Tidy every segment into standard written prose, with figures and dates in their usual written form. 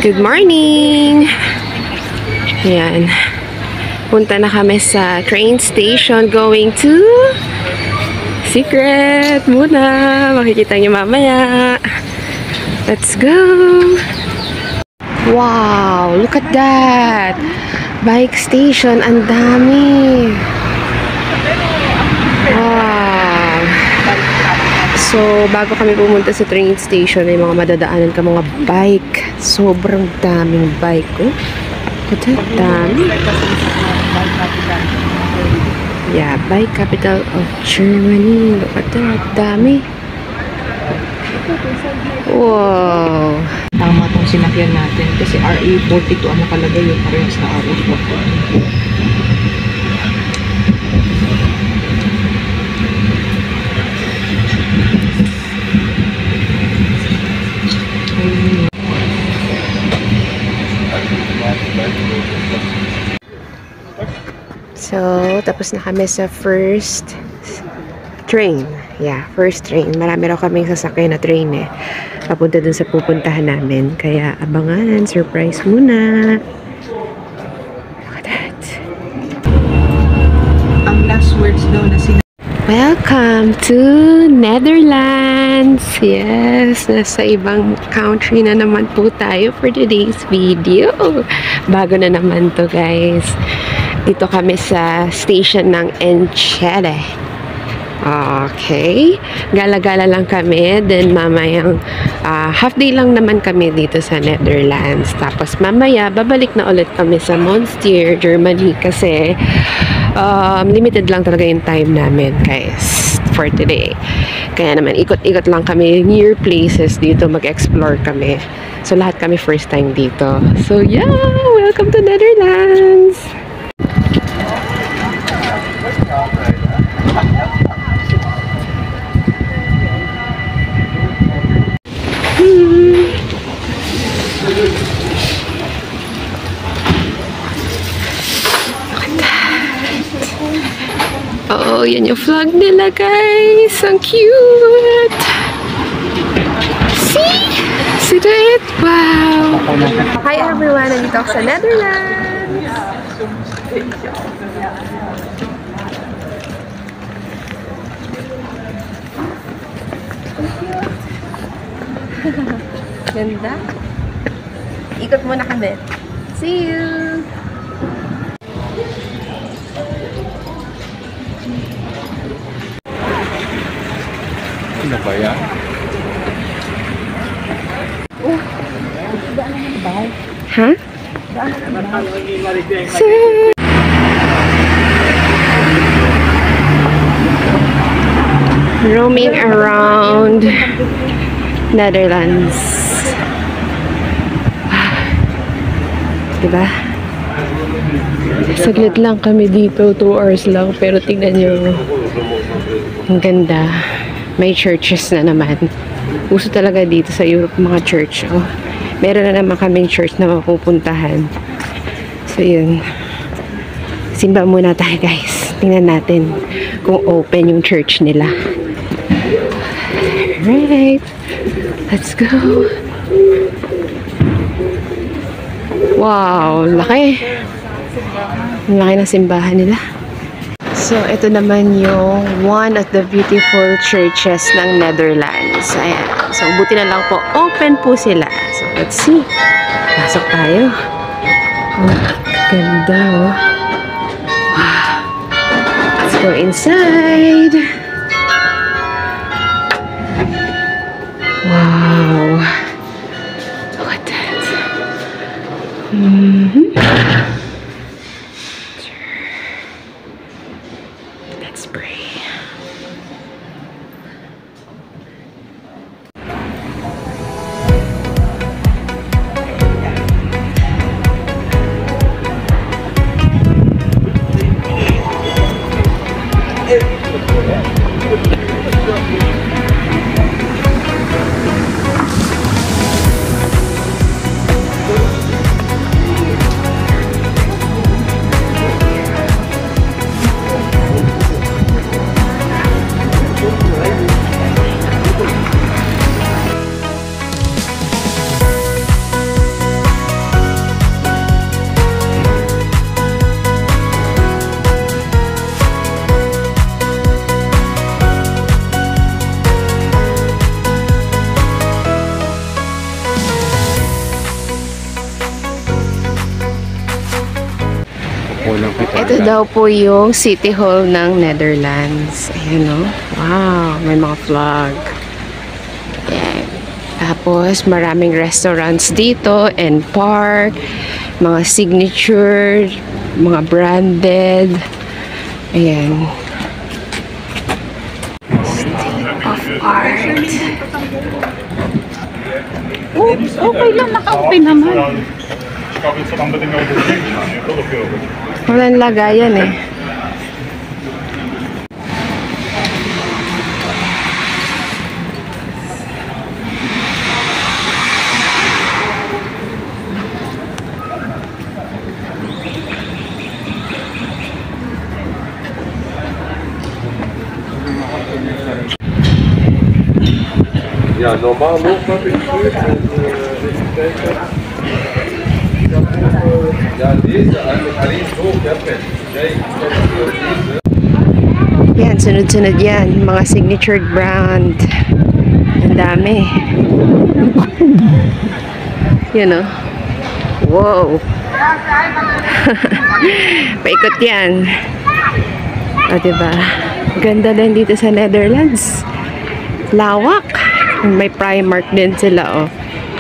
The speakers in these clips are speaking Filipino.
Good morning! Ayan. Punta na kami sa train station going to Secret muna. Makikita niyo mamaya. Let's go! Wow! Look at that! Bike station. Ang dami! Wow! So, bago kami pumunta sa train station, ay mga madadaanan ka mga bike. Sobrang daming bike. Oh. Look at that, dami. Yeah, bike capital of Germany. Look at that, dami. Wow. Tama itong sinakyan natin kasi RE42 ang nakalagay yung parehas na RE42. So, tapos na kami sa first train. Yeah, first train. Marami raw kaming sasakay na train eh. Papunta dun sa pupuntahan namin. Kaya abangan, surprise muna. Look at that. Ang last words daw na Welcome to Netherlands! Yes, nasa ibang country na naman po tayo for today's video. Bago na naman to guys. Dito kami sa station ng Enschede. Okay. Gala-gala lang kami. Then mamayang half day lang naman kami dito sa Netherlands. Tapos mamaya babalik na ulit kami sa Monster, Germany kasi limited lang talaga yung time namin guys for today. Kaya naman ikot-ikot lang kami near places dito, mag-explore kami. So lahat kami first time dito. So yeah, welcome to Netherlands! Oh, yan yung flag nila, guys. Ang cute. See? See it? Wow. Hi, everyone. Nandito ako sa Netherlands. Ganda. Ikot muna kami. See you. Ano ba yan? Ha? Roaming around Netherlands. Diba? Saglit lang kami dito, 2 hours lang, pero tingnan nyo, ang ganda. May churches na naman. Uso talaga dito sa Europe mga church. Oh. Meron na naman kaming church na mapupuntahan. So yun. Simba muna tayo guys. Tingnan natin kung open yung church nila. Alright. Let's go. Wow. Laki. Laki na simbahan nila. So, ito naman yung one of the beautiful churches ng Netherlands. Ayan. So, buti na lang po. Open po sila. So, let's see. Pasok tayo. Oh, ganda oh. Wow. Let's go inside. Wow. Look at that. Let's pray. kulang kita. Ito daw po yung City Hall ng Netherlands. Ayan o. Wow, may mga flag. Ayan. Tapos, maraming restaurants dito and park. Mga signature, mga branded. Ayan. State of art. Oh, okay lang, naka-open naman. Walang lagayan eh. Ja, normaal loopt dat in Ja, deze alleen zo, perfect. Yan, sunod-sunod yan. Mga signature brand. Ang dami. Yan o. Wow. Paikot yan. O, diba? Ganda din dito sa Netherlands. Lawak. May Primark din sila, oh.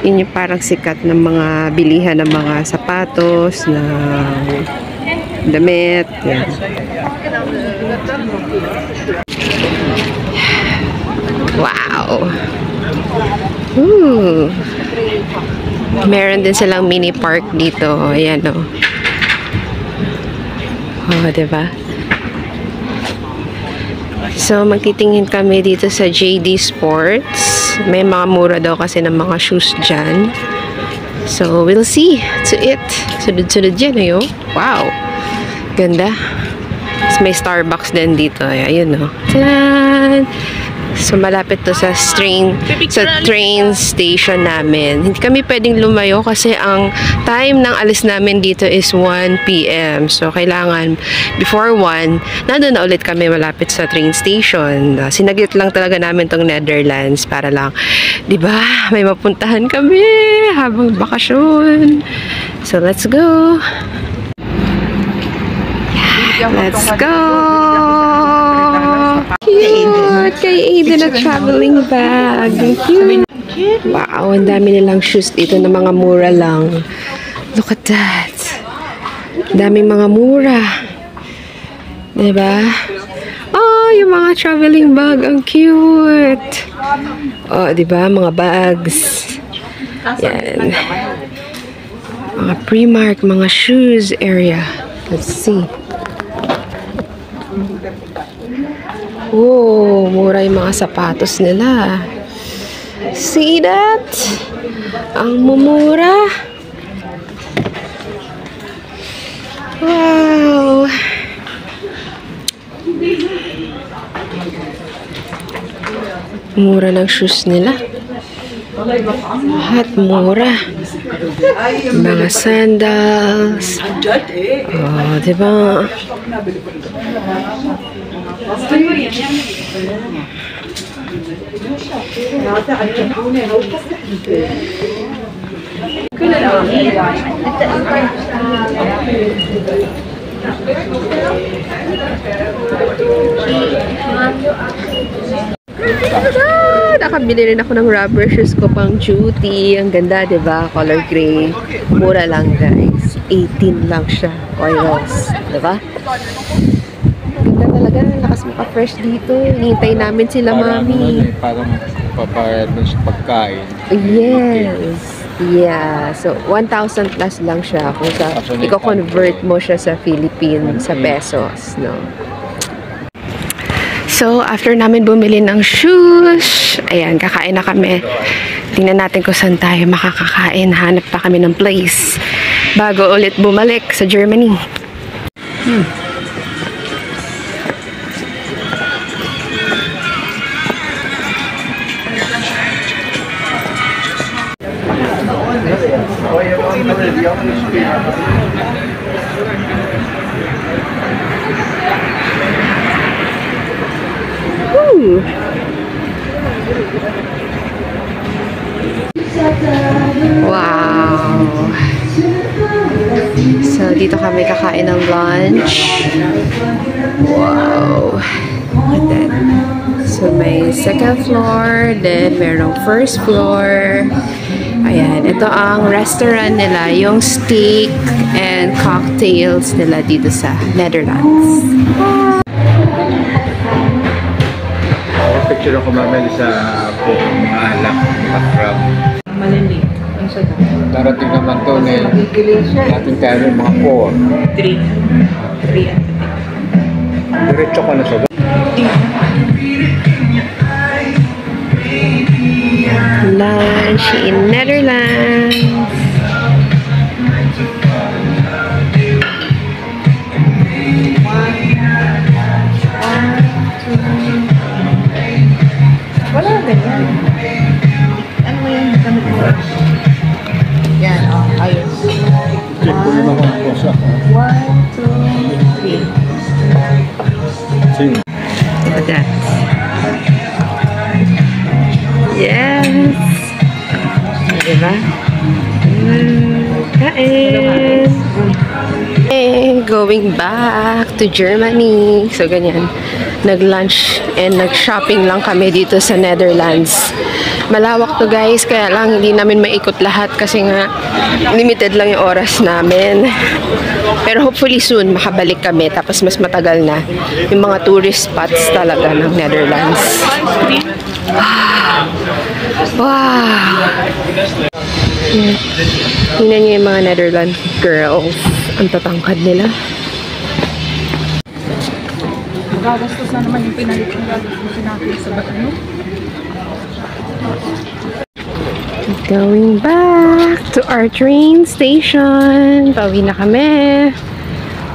Yun yung parang sikat ng mga bilihan ng mga sapatos, na damit. Yan. Wow. Ooh. Meron din silang mini park dito. Ayan, oh. Oh, diba? So, magtitingin kami dito sa JD Sports. May mga mura daw kasi ng mga shoes dyan. So, we'll see. To it. Sunod-sunod yan, ayo. Wow. Ganda. Tapos may Starbucks din dito. Ayun, no. Tadaan! So, malapit to sa train station namin. Hindi kami pwedeng lumayo kasi ang time ng alis namin dito is 1 p.m. So, kailangan before 1, nandun na ulit kami malapit sa train station. Sinaglit lang talaga namin tong Netherlands para lang, di ba, may mapuntahan kami habang bakasyon. So, let's go! Yeah, let's go! Cute! Kay Aiden na traveling bag. Cute! Wow, ang dami nilang shoes dito na mga mura lang. Look at that. Daming mga mura. Diba? Oh, yung mga traveling bag. Ang cute. Oh, diba? Mga bags. Yan. Mga Primark, mga shoes area. Let's see. Oh, mura yung mga sapatos nila. See that? Ang mumura. Wow. Mura ng shoes nila. Lahat mura. Mga sandals. Oh, diba? Nakabili rin ako ng rubber shoes ko pang duty. Ang ganda, diba? Color gray. Mura lang, guys. 18 lang siya. Oils. Diba? Ganda talaga. Lakas maka-fresh dito. Hinihintay namin sila, mami. Parang papayad mo sa pagkain. Yes. Yeah. So, 1,000 plus lang siya. Kung sa, i-convert mo siya sa Philippine, sa pesos, no? So, after namin bumili ng shoes, ayan, kakain na kami. Tingnan natin kung saan tayo makakakain. Hanap pa kami ng place bago ulit bumalik sa Germany. Woo! Wow! So, dito kami kakain ng lunch. Wow! Look at that. So, may second floor, then merong first floor. Ayan, ito ang restaurant nila, yung steak and cocktails nila dito sa Netherlands. Picture ako mamaya sa mga alak, mga crab. Malindi. Ang sa Darating naman to na natin tayo mga 4. 3. Diretso ka na sa Lunch in Netherlands. Wala na ganyan. Ano mo yan? Gamit mo. Yan, ayos. Check ko naman kung posa. 1, 2, 3. Sing. Look at that. Yes! Diba? Kain! Going back to Germany. So, ganyan. Nag-lunch and nag-shopping lang kami dito sa Netherlands. Malawak to guys, kaya lang hindi namin maikot lahat kasi nga limited lang yung oras namin. Pero hopefully soon makabalik kami tapos mas matagal na yung mga tourist spots talaga ng Netherlands. Wow! Tingnan niyo yung mga Netherlands girls. Ang tatangkad nila. Gagastos na naman yung pinalit ng gagastos natin sa ano? Going back to our train station. Pauwi na kami.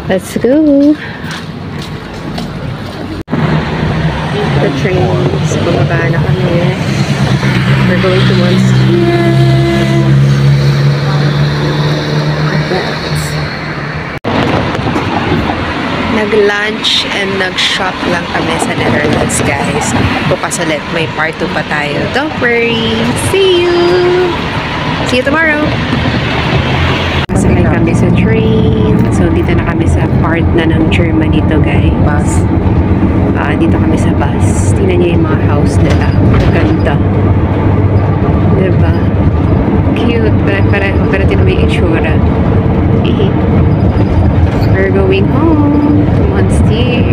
Let's go. The train. So, bababa na kami. We're going to Monstier. Nag-lunch and nag-shop lang kami sa Netherlands, guys. Bukas ulit, may part 2 pa tayo. Don't worry. See you! See you tomorrow! Kasakay kami sa train. So, dito na kami sa part na ng Germany to, guys. Bus. Dito kami sa bus. Tingnan niyo yung mga house nila. Ganda. Diba? Cute. Pareho. Pero tingnan mo yung itsura. We're going home to Monstier.